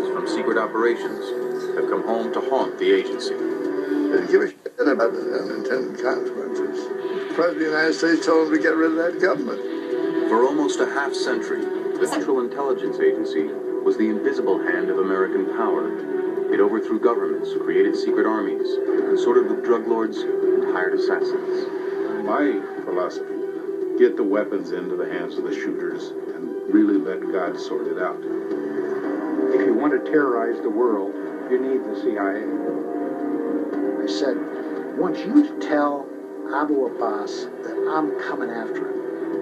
cases from secret operations have come home to haunt the agency. They didn't give a shit about the unintended consequences. The President of the United States told them to get rid of that government. For almost a half-century, the Central Intelligence Agency was the invisible hand of American power. It overthrew governments, created secret armies, consorted with drug lords, and hired assassins. My philosophy, get the weapons into the hands of the shooters and really let God sort it out. If you want to terrorize the world, you need the CIA. I said, I want you to tell Abu Abbas that I'm coming after him.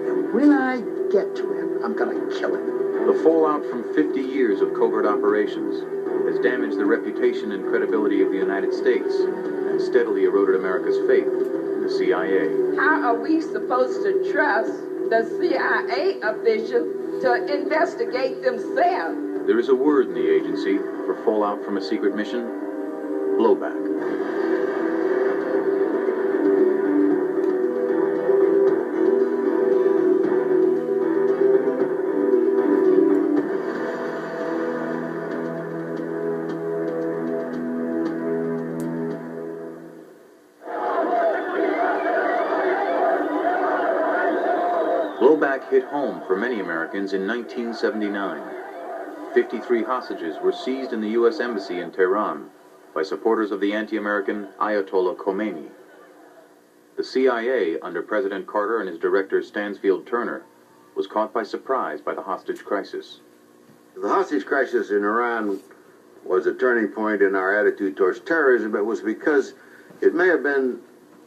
And when I get to him, I'm going to kill him. The fallout from 50 years of covert operations has damaged the reputation and credibility of the United States and steadily eroded America's faith in the CIA. How are we supposed to trust the CIA officials to investigate themselves? There is a word in the agency for fallout from a secret mission: blowback. Blowback hit home for many Americans in 1979. 53 hostages were seized in the U.S. Embassy in Tehran by supporters of the anti-American Ayatollah Khomeini. The CIA, under President Carter and his director Stansfield Turner, was caught by surprise by the hostage crisis. The hostage crisis in Iran was a turning point in our attitude towards terrorism. It was because it may have been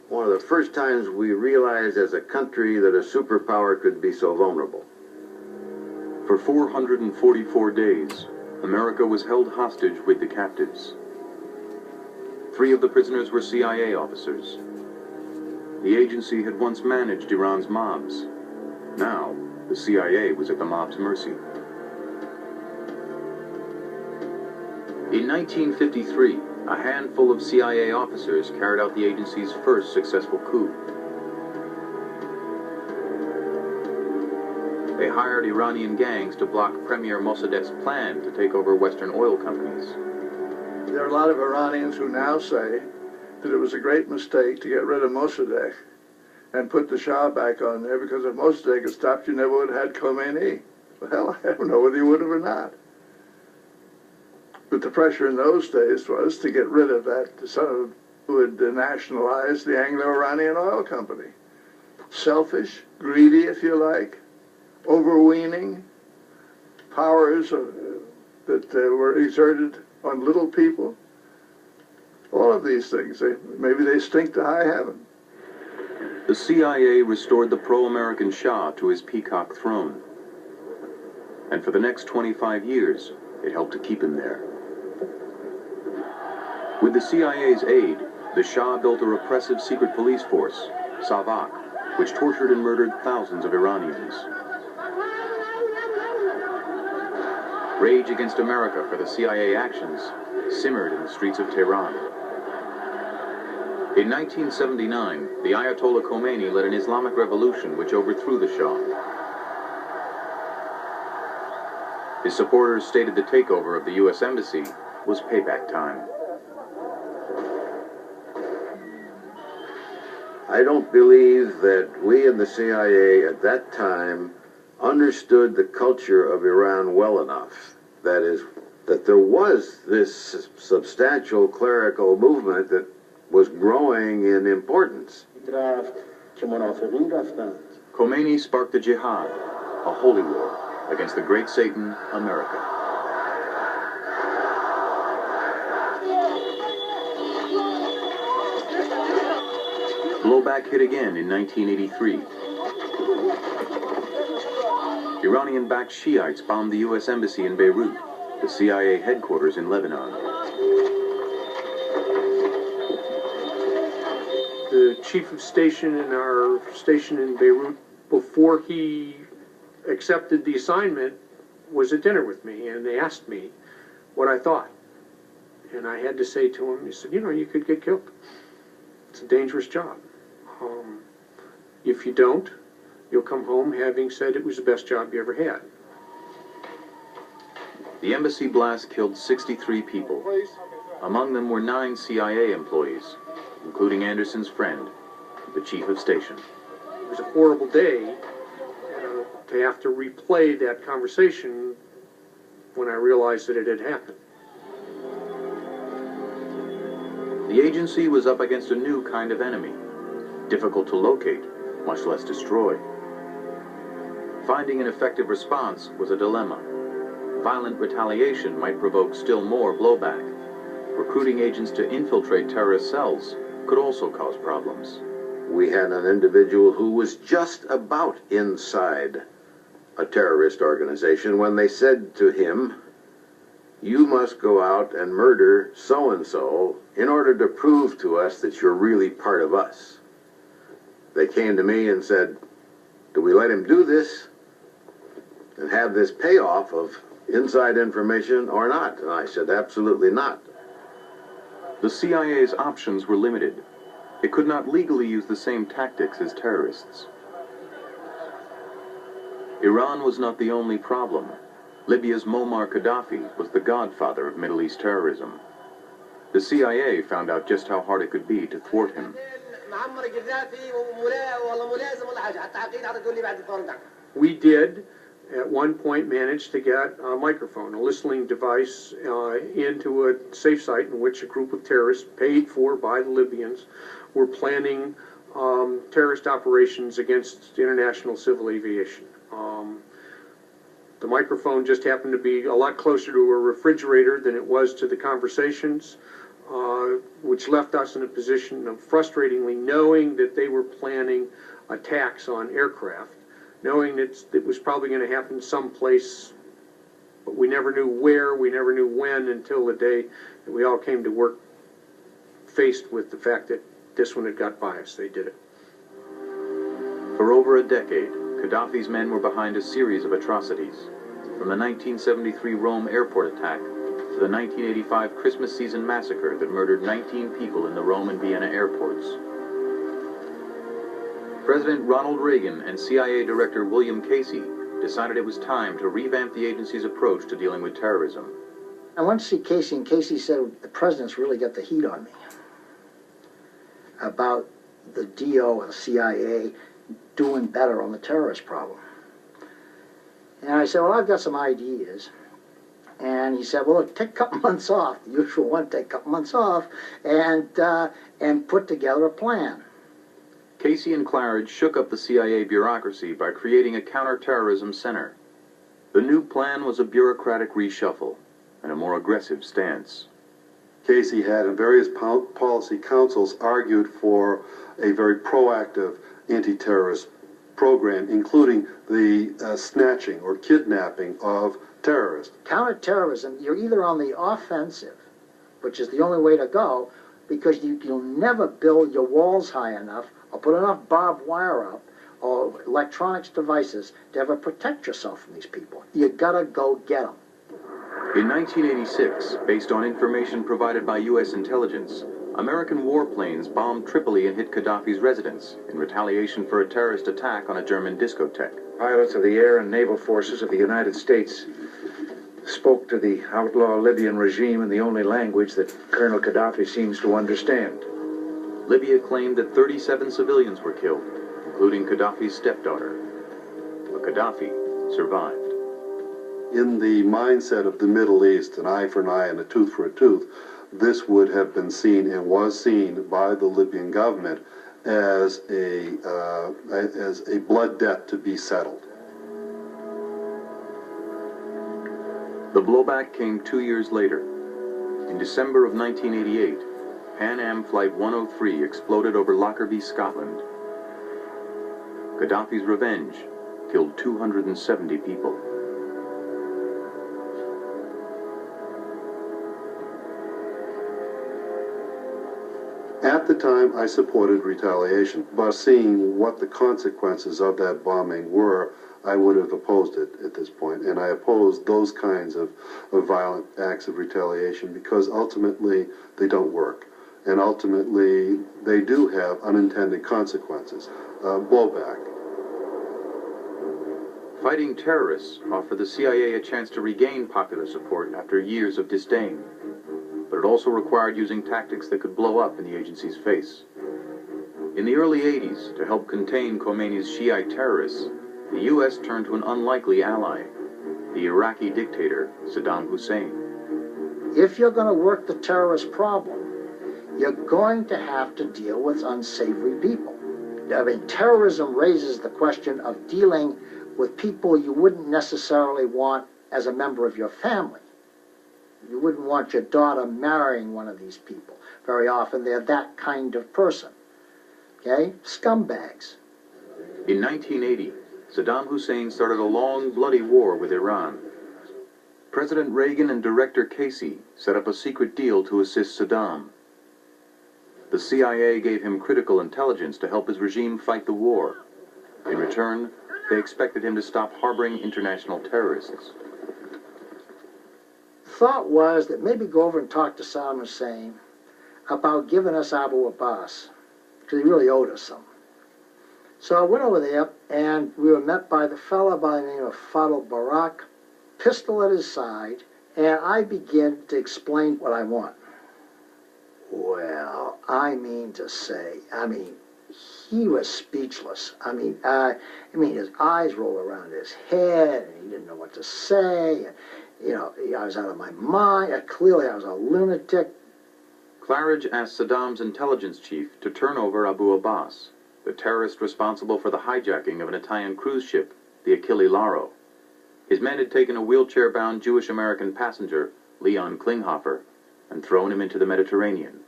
one of the first times we realized as a country that a superpower could be so vulnerable. For 444 days, America was held hostage with the captives. 3 of the prisoners were CIA officers. The agency had once managed Iran's mobs. Now, the CIA was at the mob's mercy. In 1953, a handful of CIA officers carried out the agency's first successful coup. They hired Iranian gangs to block Premier Mossadegh's plan to take over Western oil companies. There are a lot of Iranians who now say that it was a great mistake to get rid of Mossadegh and put the Shah back on there, because if Mossadegh had stopped, you never would have had Khomeini. Well, I don't know whether you would have or not. But the pressure in those days was to get rid of that son who had nationalized the Anglo-Iranian oil company. Selfish, greedy, if you like, overweening powers that were exerted on little people. All of these things, maybe they stink to high heaven. The CIA restored the pro-American Shah to his peacock throne. And for the next 25 years, it helped to keep him there. With the CIA's aid, the Shah built a repressive secret police force, Savak, which tortured and murdered thousands of Iranians. Rage against America for the CIA actions simmered in the streets of Tehran. In 1979, the Ayatollah Khomeini led an Islamic revolution which overthrew the Shah. His supporters stated the takeover of the U.S. Embassy was payback time. I don't believe that we in the CIA at that time understood the culture of Iran well enough. That is, that there was this substantial clerical movement that was growing in importance. Khomeini sparked the jihad, a holy war against the great Satan, America. Blowback hit again in 1983. Iranian-backed Shiites bombed the U.S. Embassy in Beirut, the CIA headquarters in Lebanon. The chief of station in our station in Beirut, before he accepted the assignment, was at dinner with me, and they asked me what I thought. And I had to say to him, he said, you could get killed. It's a dangerous job. If you don't, you'll come home having said it was the best job you ever had. The embassy blast killed 63 people. Among them were 9 CIA employees, including Anderson's friend, the chief of station. It was a horrible day to have to replay that conversation when I realized that it had happened. The agency was up against a new kind of enemy, difficult to locate, much less destroy. Finding an effective response was a dilemma. Violent retaliation might provoke still more blowback. Recruiting agents to infiltrate terrorist cells could also cause problems. We had an individual who was just about inside a terrorist organization when they said to him, "You must go out and murder so-and-so in order to prove to us that you're really part of us." They came to me and said, "Do we let him do this and have this payoff of inside information or not?" And I said, "Absolutely not." The CIA's options were limited. It could not legally use the same tactics as terrorists. Iran was not the only problem. Libya's Muammar Gaddafi was the godfather of Middle East terrorism. The CIA found out just how hard it could be to thwart him. We did, at one point, manage to get a microphone, a listening device, into a safe site in which a group of terrorists, paid for by the Libyans, were planning terrorist operations against international civil aviation. The microphone just happened to be a lot closer to a refrigerator than it was to the conversations, which left us in a position of frustratingly knowing that they were planning attacks on aircraft, knowing that it was probably going to happen someplace, but we never knew where, we never knew when, until the day that we all came to work faced with the fact that this one had got by us. They did it. For over a decade, Gaddafi's men were behind a series of atrocities, from the 1973 Rome airport attack to the 1985 Christmas season massacre that murdered 19 people in the Rome and Vienna airports. President Ronald Reagan and CIA Director William Casey decided it was time to revamp the agency's approach to dealing with terrorism. I went to see Casey, and Casey said, "The president's really got the heat on me about the DO and the CIA doing better on the terrorist problem." And I said, "Well, I've got some ideas." And he said, "Well, look, take a couple months off, the usual one, take a couple months off, and put together a plan." Casey and Claridge shook up the CIA bureaucracy by creating a counterterrorism center. The new plan was a bureaucratic reshuffle and a more aggressive stance. Casey had in various policy councils argued for a very proactive anti-terrorist program, including the snatching or kidnapping of terrorists. Counterterrorism, you're either on the offensive, which is the only way to go, because you'll never build your walls high enough or put enough barbed wire up or electronics devices to ever protect yourself from these people. You gotta go get them. In 1986, based on information provided by U.S. intelligence, American warplanes bombed Tripoli and hit Gaddafi's residence in retaliation for a terrorist attack on a German discotheque. Pilots of the air and naval forces of the United States spoke to the outlaw Libyan regime in the only language that Colonel Gaddafi seems to understand. Libya claimed that 37 civilians were killed, including Gaddafi's stepdaughter. But Gaddafi survived. In the mindset of the Middle East, an eye for an eye and a tooth for a tooth, this would have been seen and was seen by the Libyan government as a blood debt to be settled. The blowback came 2 years later. In December of 1988, Pan Am Flight 103 exploded over Lockerbie, Scotland. Gaddafi's revenge killed 270 people. At the time, I supported retaliation, but seeing what the consequences of that bombing were, I would have opposed it at this point, and I opposed those kinds of violent acts of retaliation because ultimately they don't work, and ultimately they do have unintended consequences. Blowback. Fighting terrorists offered the CIA a chance to regain popular support after years of disdain, but it also required using tactics that could blow up in the agency's face. In the early 80s, to help contain Khomeini's Shiite terrorists, the U.S. turned to an unlikely ally, the Iraqi dictator Saddam Hussein. If you're going to work the terrorist problem, you're going to have to deal with unsavory people. I mean, terrorism raises the question of dealing with people you wouldn't necessarily want as a member of your family. You wouldn't want your daughter marrying one of these people. Very often they're that kind of person. Okay? Scumbags. In 1980, Saddam Hussein started a long, bloody war with Iran. President Reagan and Director Casey set up a secret deal to assist Saddam. The CIA gave him critical intelligence to help his regime fight the war. In return, they expected him to stop harboring international terrorists. The thought was that maybe go over and talk to Saddam Hussein about giving us Abu Abbas, because he really owed us some. So I went over there, and we were met by the fellow by the name of Fadl Barak, pistol at his side, and I began to explain what I want. Well, I mean to say, he was speechless. His eyes rolled around his head, and he didn't know what to say. And, I was out of my mind. Clearly, I was a lunatic. Claridge asked Saddam's intelligence chief to turn over Abu Abbas, the terrorist responsible for the hijacking of an Italian cruise ship, the Achille Lauro. His men had taken a wheelchair-bound Jewish-American passenger, Leon Klinghoffer, and thrown him into the Mediterranean.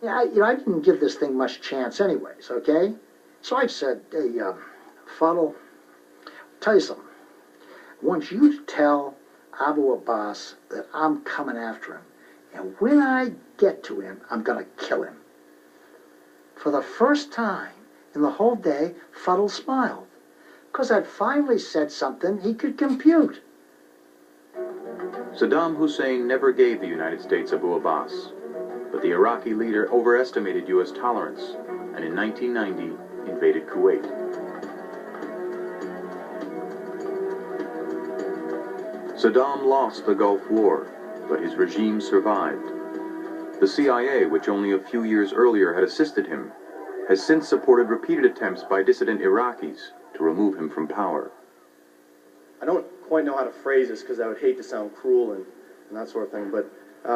Yeah, I didn't give this thing much chance anyways, okay? So I said, hey, Fuddle, tell you something. I want you to tell Abu Abbas that I'm coming after him. And when I get to him, I'm going to kill him. For the first time in the whole day, Fuddle smiled, because I'd finally said something he could compute. Saddam Hussein never gave the United States Abu Abbas, but the Iraqi leader overestimated U.S. tolerance, and in 1990 invaded Kuwait. Saddam lost the Gulf War, but his regime survived. The CIA, which only a few years earlier had assisted him, has since supported repeated attempts by dissident Iraqis to remove him from power. I don't quite know how to phrase this because I would hate to sound cruel and that sort of thing, but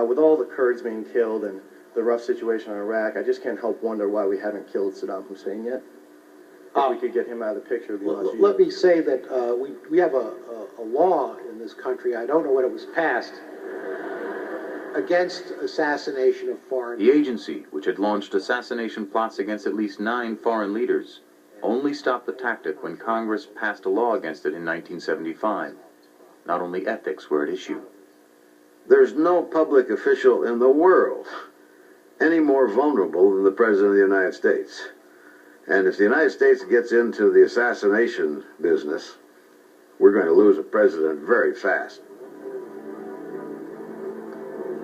with all the Kurds being killed and the rough situation in Iraq, I just can't help wonder why we haven't killed Saddam Hussein yet. If we could get him out of the picture, it'd be much easier. Let me say that we have a law in this country, I don't know when it was passed, against assassination of foreign... The agency, which had launched assassination plots against at least 9 foreign leaders, only stopped the tactic when Congress passed a law against it in 1975. Not only ethics were at issue. There's no public official in the world any more vulnerable than the President of the United States. And if the United States gets into the assassination business, we're going to lose a president very fast.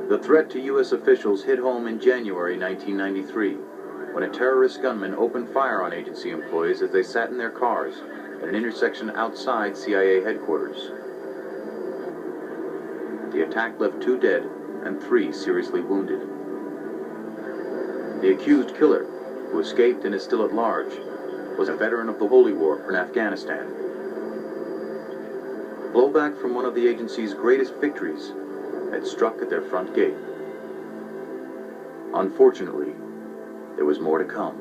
The threat to U.S. officials hit home in January 1993, when a terrorist gunman opened fire on agency employees as they sat in their cars at an intersection outside CIA headquarters. The attack left 2 dead and 3 seriously wounded. The accused killer, who escaped and is still at large, was a veteran of the Holy War in Afghanistan. Blowback from one of the agency's greatest victories had struck at their front gate. Unfortunately, there was more to come.